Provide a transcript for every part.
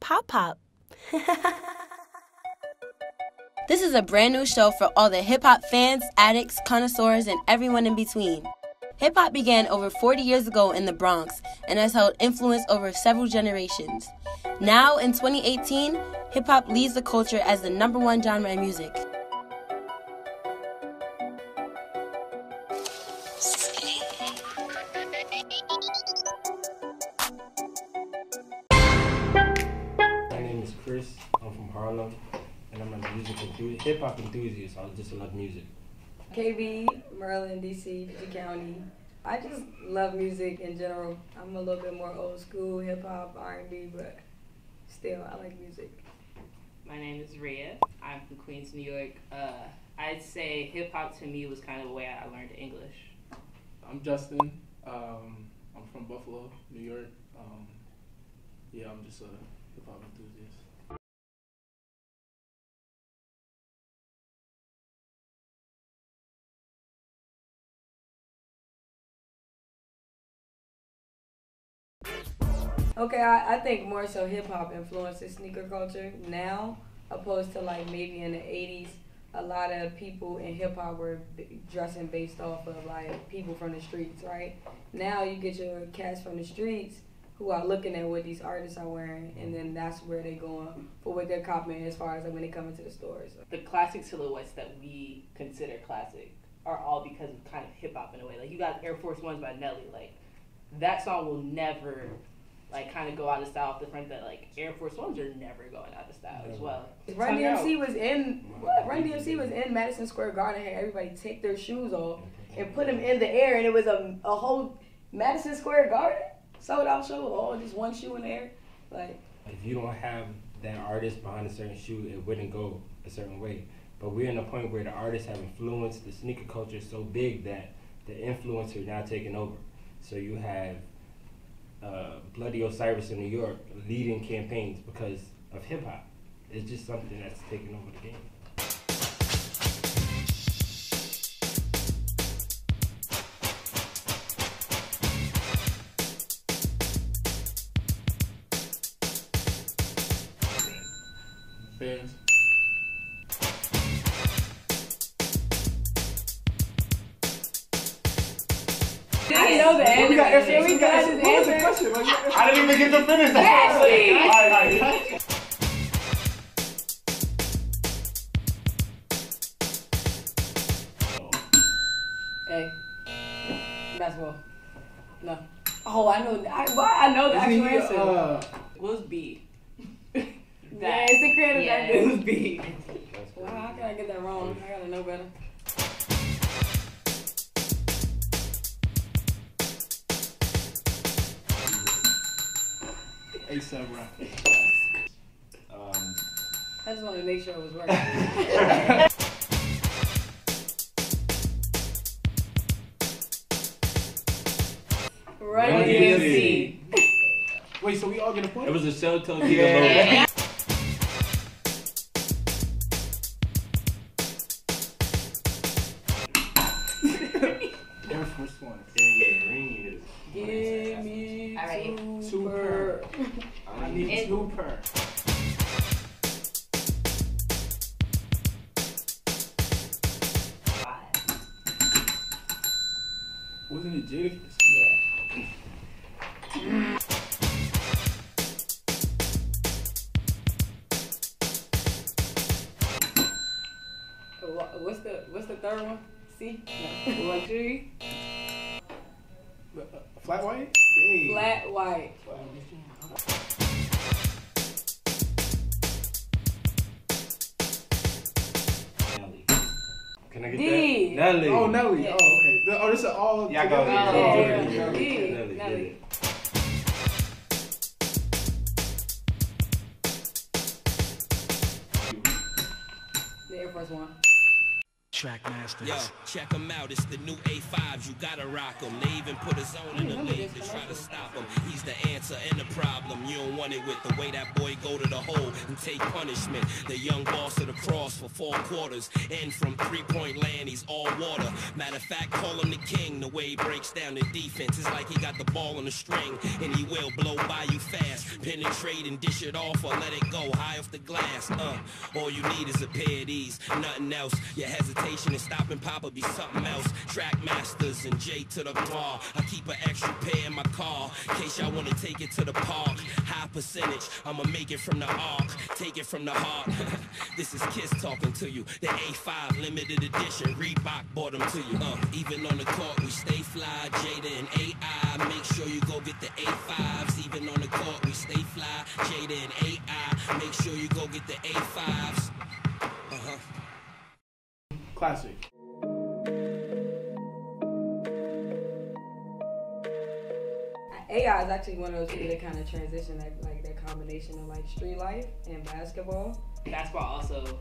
Pop Pop. This is a brand new show for all the hip-hop fans, addicts, connoisseurs, and everyone in between. Hip-hop began over 40 years ago in the Bronx and has held influence over several generations. Now, in 2018, hip-hop leads the culture as the #1 genre in music. My name is Chris. I'm from Harlem, and I'm a hip-hop enthusiast. I just love music. KB, Maryland, DC, PG County. I just love music in general. I'm a little bit more old school, hip-hop, R&B, but still, I like music. My name is Rhéa. I'm from Queens, New York. I'd say hip-hop to me was kind of the way I learned English. I'm Justin. I'm from Buffalo, New York. Yeah, I'm just a hip-hop enthusiast. Okay, I think more so hip-hop influences sneaker culture now, opposed to like maybe in the 80s, a lot of people in hip-hop were dressing based off of like people from the streets, right? Now you get your cats from the streets who are looking at what these artists are wearing, and then that's where they're going for what they're copying as far as like when they come into the stores. The classic silhouettes that we consider classic are all because of kind of hip-hop in a way. Like you got Air Force Ones by Nelly. Like that song will never like kind of go out of style off the front that like Air Force Ones are never going out of style as well. Run DMC was in Madison Square Garden, had everybody take their shoes off and put them in the air, and it was a whole Madison Square Garden sold out show, all just one shoe in the air. Like If you don't have that artist behind a certain shoe, it wouldn't go a certain way. But we're in a point where the artists have influenced the sneaker culture so big that the influencers are now taking over. So you have Bloody Osiris in New York leading campaigns because of hip hop. It's just something that's taking over the game. Fans. I know the answer. We got his answer. I didn't even get to finish that. All right. Hey, basketball. No. Oh, I know. I know the actual answer. Was B. Yeah, it's the creative yeah, it was B. Wow, how can I get that wrong? I gotta know better. A$AP Rocky. I just wanted to make sure it was right. Run DMC. Wait, so we all get a point? It was a cell tone DIGABLE. Air Force One. Give me All right. two per. I need 2 per. Wasn't it JADAKISS? Yeah. What's the third one? C? No. Luxury? Flat white? Hey. Flat white. Nelly. Can I get D. that? Nelly. Oh, Nelly. Yeah. Oh, okay. Oh, this is all. Yeah, I got together. it. Yeah. Nelly. Nelly. The Air Force One. Trackmasters. Yo, check them out. It's the new A5s. You gotta rock them. They even put a zone in the league to try to stop him. He's the answer and the problem. You don't want it with the way that boy go to the hole and take punishment. The young boss of the cross for 4 quarters. And from 3-point land, he's all water. Matter of fact, call him the king. The way he breaks down the defense. It's like he got the ball on the string. And he will blow by you fast. Penetrate and dish it off or let it go high off the glass. All you need is a pair of these, nothing else. Your hesitation and stopping Papa be something else. Track masters and J to the bar. I keep an extra pair in my car in case y'all wanna take it to the park. High percentage, I'ma make it from the arc, take it from the heart. This is Kiss talking to you. The A5 limited edition, Reebok bought them to you. Even on the court we stay fly, Jada and AI. Make sure you go get the A5s. Even on the court we stay fly, Jada and AI. Make sure you go get the A5s. Classic. AI is actually one of those people that kind of transition like that combination of like street life and basketball. Basketball also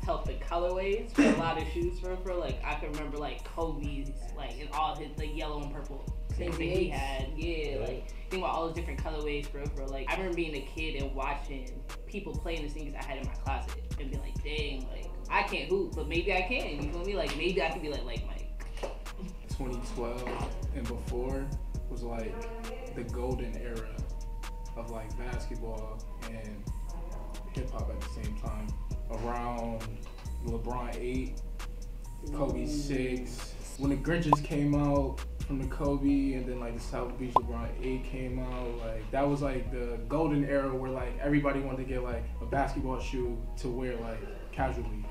helped the colorways for a lot of shoes for like I can remember like Kobe's like in all his like yellow and purple things that he had. Yeah, like think about all those different colorways for like I remember being a kid and watching people playing the sneakers I had in my closet and be like, dang, like I can't hoop, but maybe I can. You feel me? Like maybe I could be like Mike. 2012 and before was like the golden era of like basketball and hip hop at the same time. Around LeBron 8, Kobe 6. When the Grinches came out from the Kobe, and then like the South Beach LeBron 8 came out, like that was like the golden era where like everybody wanted to get like a basketball shoe to wear like casually.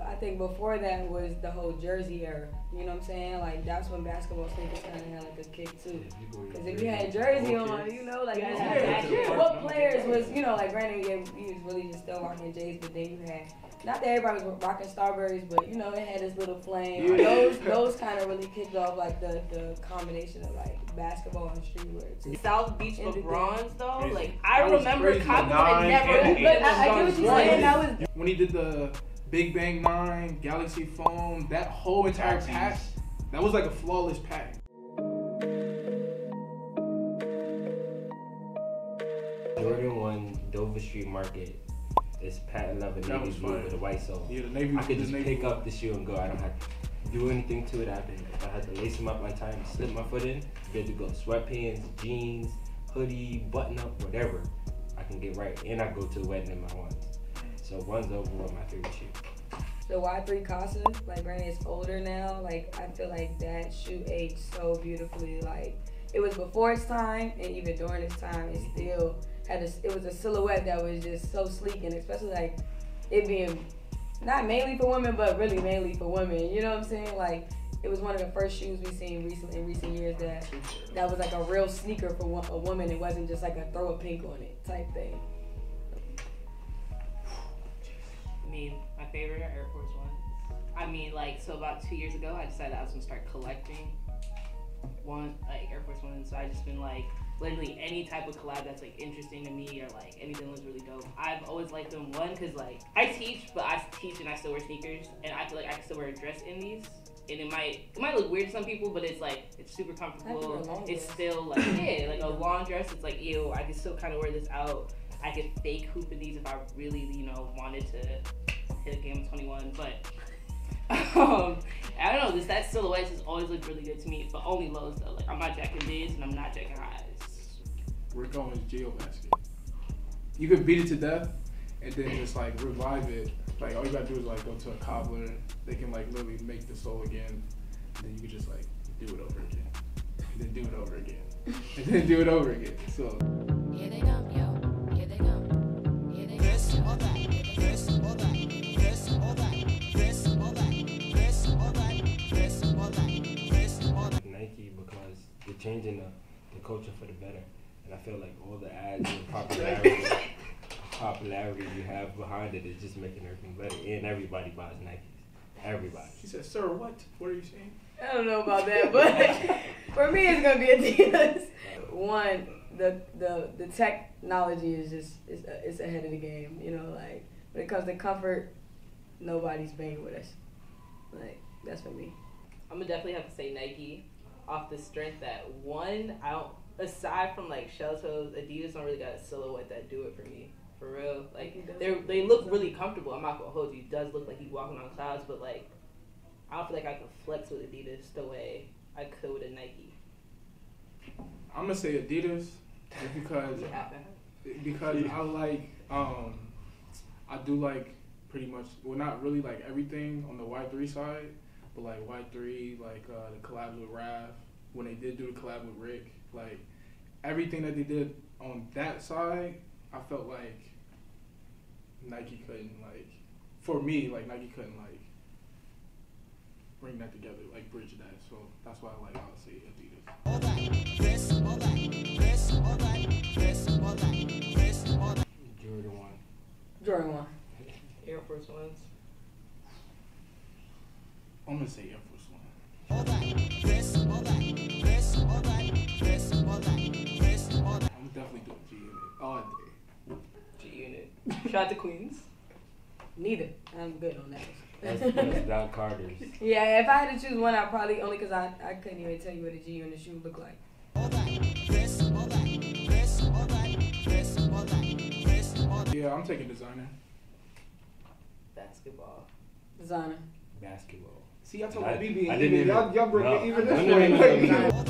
I think before that was the whole jersey era. You know what I'm saying? Like that's when basketball sneakers kind of had like a kick too. Because if you had jersey on, you know, like what players was, you know, like granted he was really just still rocking J's, but then you had not that everybody was rocking Starburys, but you know it had this little flame. Those kind of really kicked off like the combination of like basketball and streetwear too. South Beach LeBrons though, like I remember copping like never. But I get what you're saying. That was when he did the Big Bang 9, Galaxy Phone, that whole entire pack, that was like a flawless pack. Jordan 1 Dover Street Market is patent leather navy blue with a white sole. Yeah, the navy. I could just pick up the shoe and go. I don't have to do anything to it. If I had to lace them up one time, slip my foot in, good to go. Sweatpants, jeans, hoodie, button up, whatever. I can get right, and I go to the wedding in my ones. So one's overall my favorite shoe. The Y3 Casa, like granted it's older now, like I feel like that shoe aged so beautifully. Like it was before its time, and even during its time, it still had it was a silhouette that was just so sleek, and especially like it being not mainly for women, but really mainly for women. You know what I'm saying? Like it was one of the first shoes we've seen in recent years that was like a real sneaker for a woman. It wasn't just like a throw a pink on it type thing. My favorite are Air Force Ones. I mean, like, so about 2 years ago, I decided I was gonna start collecting Air Force Ones. So I just been like, literally any type of collab that's like interesting to me or like anything looks really dope. I've always liked them, one, cause like I teach, but I teach and I still wear sneakers, and I feel like I can still wear a dress in these. And it might look weird to some people, but it's like it's super comfortable. It's still like like a long dress. It's like ew, I can still kind of wear this out. I could fake hoop in these if I really, wanted to hit a game of 21. But I don't know, that silhouette has always looked really good to me, but only lows though. Like I'm not jacking mids and I'm not jacking highs. We're going Geo basket. You could beat it to death and then just like revive it. Like all you gotta do is like go to a cobbler. They can like literally make the sole again. And then you could just like do it over again. And then do it over again. And then do it over again. So here they come, yo. Here they come. Here they come. This or that. This or that. This or that. This or that. This or that. This or that. This or that. Nike, because they're changing the culture for the better. And I feel like all the ads and popularity you have behind it is just making everything better. And everybody buys Nikes. Everybody. He said, sir, what? What are you saying? I don't know about that, but for me it's gonna be Adidas. One, the technology is just it's ahead of the game. You know, like when it comes to comfort, nobody's banging with us. Like that's for me. I'm gonna definitely have to say Nike, off the strength that one, I don't. Aside from like shell toes, Adidas don't really got a silhouette that do it for me. For real, like they look really comfortable. I'm not gonna hold you. It does look like he's walking on clouds, but like I don't feel like I can flex with Adidas the way I could with a Nike. I'm gonna say Adidas just because because I like I do like pretty much, well, not really like everything on the Y3 side, but like Y3, like the collab with Raf, when they did do the collab with Rick, like everything that they did on that side, I felt like Nike couldn't, like, for me, like Nike couldn't like bring that together, like bridge that. So that's why I like, I'll say Adidas. Jordan 1. Jordan 1. Air Force Ones. I'm gonna say Air Force 1. I'm definitely doing G Unit all day. G Unit. Shout out to Queens. Neither. I'm good on that. That's Doc Carter's. Yeah, if I had to choose one, I'd probably, only because I couldn't even tell you what a G Unit shoe looked like. Yeah, I'm taking designer. Basketball. Designer. Basketball. See, I told BB I and didn't even. even. Y'all bring No. it even No, this no, way. no, no, no.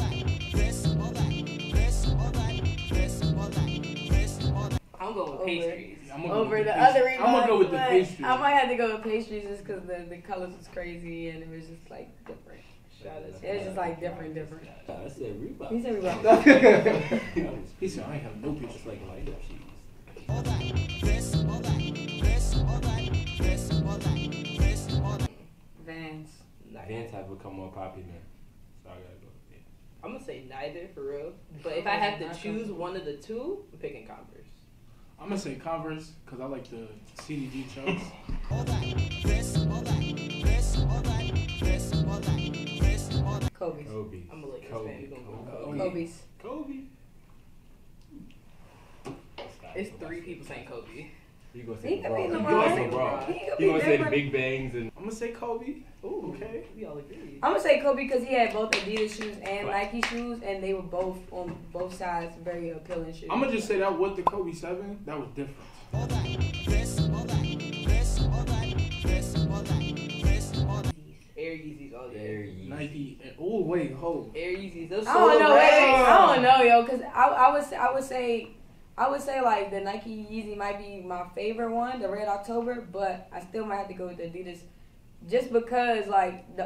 I'm going with pastries. Over the other Reebok. I'm gonna go with the but pastries. I might have to go with pastries just because the colors was crazy and it was just like different. It was just like different. I said Reebok. He said Reebok. He said, I ain't have no picture. Just like light up shoes. Vans. Vans have become more popular, so I gotta go with Vans. I'm gonna say neither for real. But if I have to choose one of the two, I'm picking Converse. I'm gonna say Converse because I like the CDG chucks. Kobe's. Kobe. I'm a Lakers Kobe. fan. We're gonna go Kobe. with Kobe. Kobe's. Kobe. It's three people saying Kobe. You gonna He say could be LeBron? You LeBron. gonna say LeBron? He could You be gonna say the different. Big Bangs and I'm gonna say Kobe. Ooh, Okay. we all agree. I'm gonna say Kobe because he had both Adidas shoes and Nike shoes, and they were both on both sides very appealing shoes. I'm gonna just say that with the Kobe 7, that was different. Air Yeezys all Air day. Yeezy. Nike. Oh wait, hold. Air Yeezys. Those I don't know. rags. I don't know, yo, because I would say like the Nike Yeezy might be my favorite one, the Red October, but I still might have to go with the Adidas, just because like the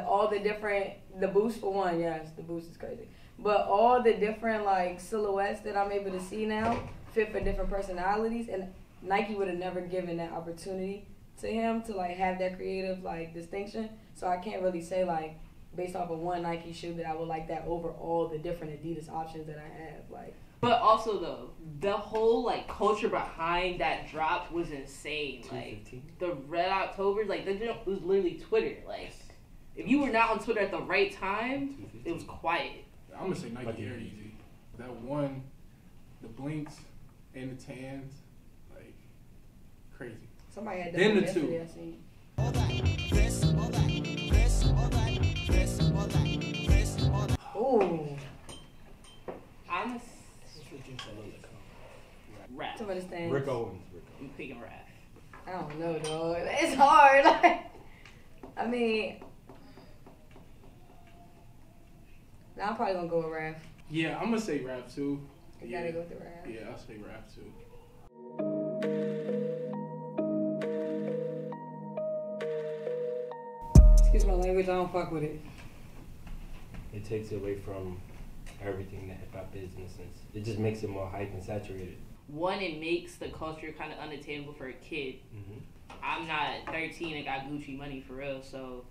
boost for one, yes, the boost is crazy, but all the different like silhouettes that I'm able to see now fit for different personalities, and Nike would have never given that opportunity to him to like have that creative like distinction. So I can't really say like based off of one Nike shoe that I would like that over all the different Adidas options that I have. Like, But also though, the whole like culture behind that drop was insane. Like 215. the Red Octobers, like that was literally Twitter. Like if you were not on Twitter at the right time, it was quiet. I'm gonna say Nike Air Yeezy. That one, the blinks and the tans, like crazy. somebody had that Then one the two. yesterday I seen. Ooh, I'm rap. some of the stands. Rick Owens. I'm picking rap. I don't know, dog. It's hard. I mean, now I'm probably gonna go with Raph. Yeah, I'm gonna say rap too. You gotta go with the Raph. Yeah, I'll say rap too. Excuse my language, I don't fuck with it. It takes away from everything that hip hop is in a sense. It just makes it more hype and saturated. One, it makes the culture kind of unattainable for a kid. Mm-hmm. I'm not 13 and got Gucci money for real, so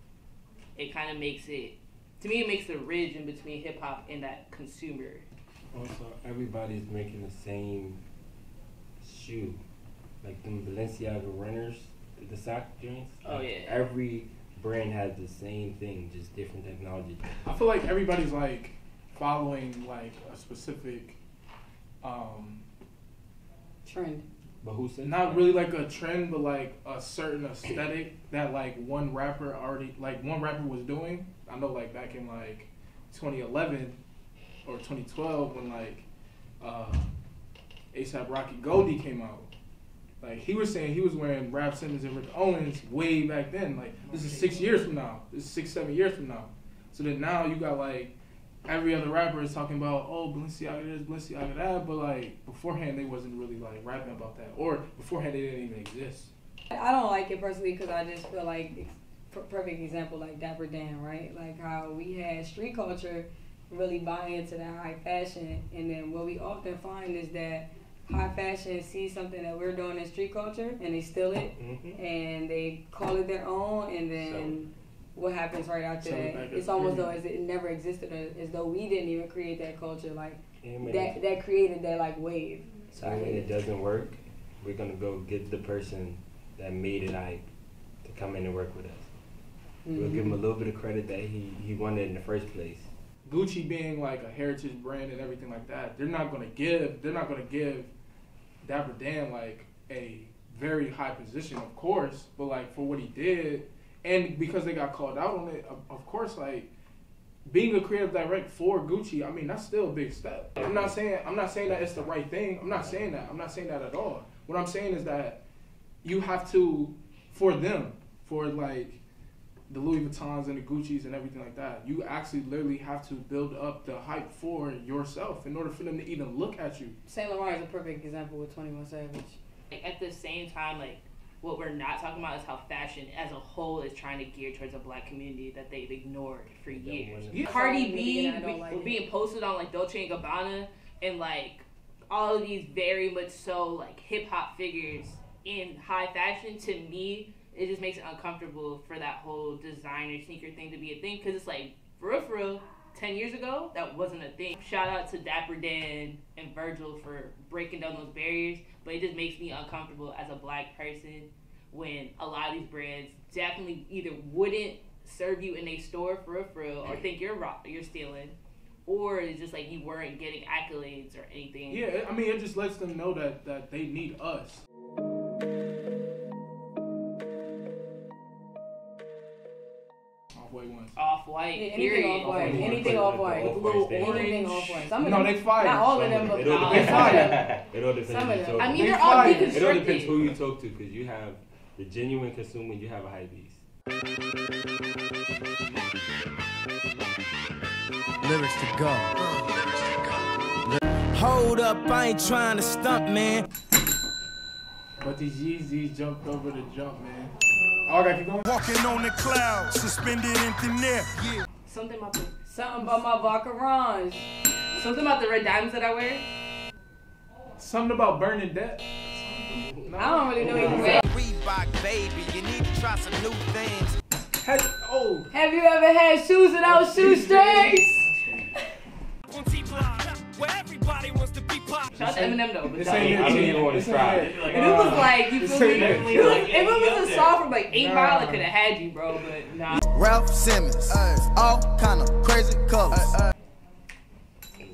it kind of makes it, to me, it makes the ridge in between hip hop and that consumer. Also, everybody's making the same shoe. Like them Balenciaga runners, the sock joints. Oh, like, yeah. Every brand has the same thing, just different technology. I feel like everybody's like following like a specific, Trend. But who said not that? really like a trend, but like a certain aesthetic that like one rapper was doing. I know like back in like 2011 or 2012 when like A$AP Rocky Goldie came out. Like he was saying he was wearing Rap Simmons and Rick Owens way back then. Like this is 6 years from now. This is 6, 7 years from now. So then now you got like every other rapper is talking about, oh, Balenciaga this, Balenciaga that, but like beforehand they wasn't really like rapping about that, or beforehand they didn't even exist. I don't like it personally because I just feel like, perfect example, like Dapper Dan, right? Like how we had street culture really buy into that high fashion, and then what we often find is that high fashion sees something that we're doing in street culture and they steal it and they call it their own, and then what happens right after that? It's almost though as it never existed, as though we didn't even create that culture, like that created that like wave. So when it doesn't work, we're gonna go get the person that made it hype to come in and work with us. We'll give him a little bit of credit that he wanted in the first place. Gucci being like a heritage brand and everything like that, they're not gonna give Dapper Dan like a very high position, of course, but like for what he did, and because they got called out on it, of course, like being a creative director for Gucci, I mean that's still a big step. I'm not saying that it's the right thing. I'm not saying that at all. What I'm saying is that you have to, for them, for like the Louis Vuittons and the Gucci's and everything like that, you actually literally have to build up the hype for yourself in order for them to even look at you. Saint Laurent is a perfect example with 21 Savage. At the same time, like, what we're not talking about is how fashion as a whole is trying to gear towards a black community that they've ignored for years. Cardi B being posted on like Dolce & Gabbana and like all of these very much so like hip hop figures in high fashion, to me, it just makes it uncomfortable for that whole designer sneaker thing to be a thing, because it's like, for real, 10 years ago, that wasn't a thing. Shout out to Dapper Dan and Virgil for breaking down those barriers, but it just makes me uncomfortable as a black person when a lot of these brands definitely either wouldn't serve you in a store for real, or think you're stealing, or it's just like you weren't getting accolades or anything. Yeah, I mean, it just lets them know that they need us. Off-white, anything off-white, anything off-white, blue, anything off-white. Some of them, they fire. not all of them, but they fire. It all depends who you talk to. I mean, they're all deconstructed. It all depends who you talk to, because you have the genuine consumer and you have a hype beast. Lyrics to go. Hold up, I ain't trying to stunt, man. But these Yeezys jumped over the jump, man. Oh, I got to keep going. Walking on the clouds, suspended in thin air. Yeah. Something about my Vacarons. Something about the red diamonds that I wear. Something about burning debt. No. I don't really know either. REEBOK, baby, you need to try some new things. Have you ever had shoes without shoestrings? Where everybody wants to be pop. Shout out to Eminem though. But I don't even want to try. And it was like, you feel me? If it was a song from like 8 Mile, I could have had you, bro, but nah. Ralph Simmons, all kind of crazy colors.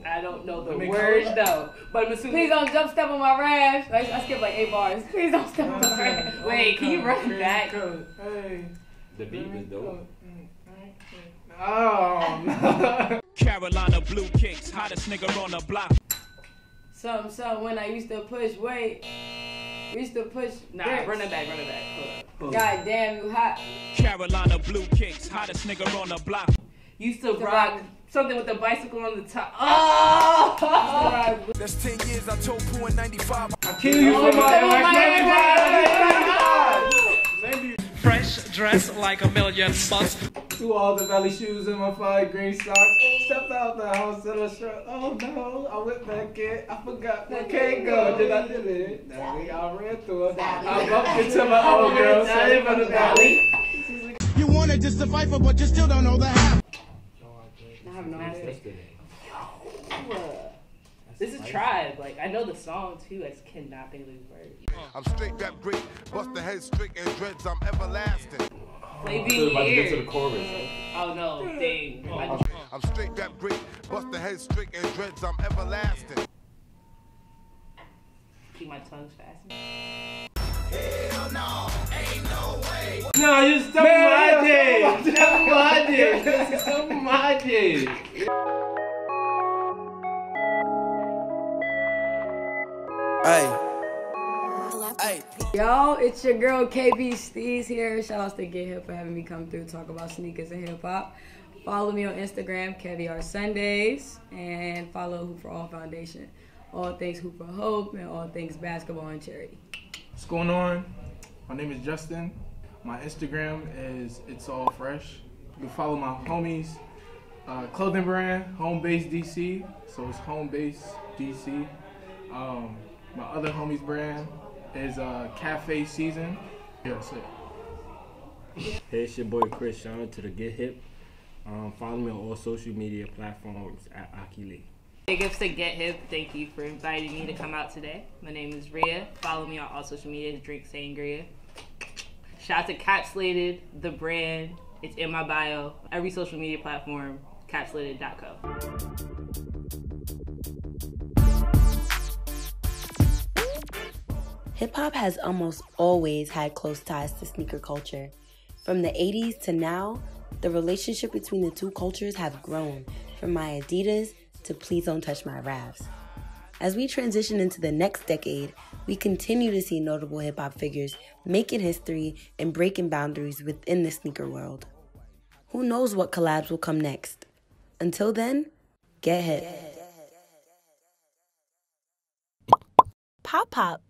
I don't know the words though, but I'm assuming. Please don't jump step on my rash. I skipped like 8 bars. Please don't step on my rash. Wait, can you run back? Hey. The beat was dope. Oh, no. Carolina blue kicks, hottest nigga on the block. Something when I used to push weight. We used to push. Nah, bricks. run it back. Hold up. God damn, you hot. Carolina blue kicks, hottest nigga on the block. Used to rock something with the bicycle on the top. Oh! That's 10 years, I told Pooh in 95. I kill you for my Fresh, dressed like a million bucks. Threw all the belly shoes in my fire green socks. Stepped out the house in a shirt. Oh no, I went back in. I forgot where can't go. Did I do it? That way I ran through it. I bumped into my old girl. Standing from the valley. You wanted to survive, but you still don't know the how. I have no idea. This is Tribe. Like, I know the song too. I just cannot think of the words. I'm straight rap great, bust the head straight and dreads, I'm everlasting. Play About to get to the here. chorus. Oh no, dang. I'm straight rap great, bust the head straight and dreads, I'm everlasting. Keep my tongue fast. Hell no, ain't no way. No, you're stumping my dick. Stumping my dick. Stumping my dick. Hey. Hey. Yo, it's your girl KB Steez here. Shout out to Get Hip for having me come through talk about sneakers and hip hop. Follow me on Instagram, Caviar Sundays, and follow Hoop for All Foundation. All things Hoop for Hope and all things basketball and charity. What's going on? My name is Justin. My Instagram is It's All Fresh. You can follow my homies clothing brand, Home Base DC. So it's Home Base DC. My other homies brand is Cafe Season. Yeah, that's it. Hey, it's your boy Chris. Shout out to the Get Hip. Follow me on all social media platforms at Akili. Big ups to Get Hip. Thank you for inviting me to come out today. My name is Rhéa. Follow me on all social media to Drink Sangria. Shout out to Capsulated, the brand. It's in my bio. Every social media platform, capsulated.co. Hip-hop has almost always had close ties to sneaker culture. From the 80s to now, the relationship between the two cultures have grown, from my Adidas to Please Don't Touch My Raps. As we transition into the next decade, we continue to see notable hip-hop figures making history and breaking boundaries within the sneaker world. Who knows what collabs will come next? Until then, get hip. Pop pop.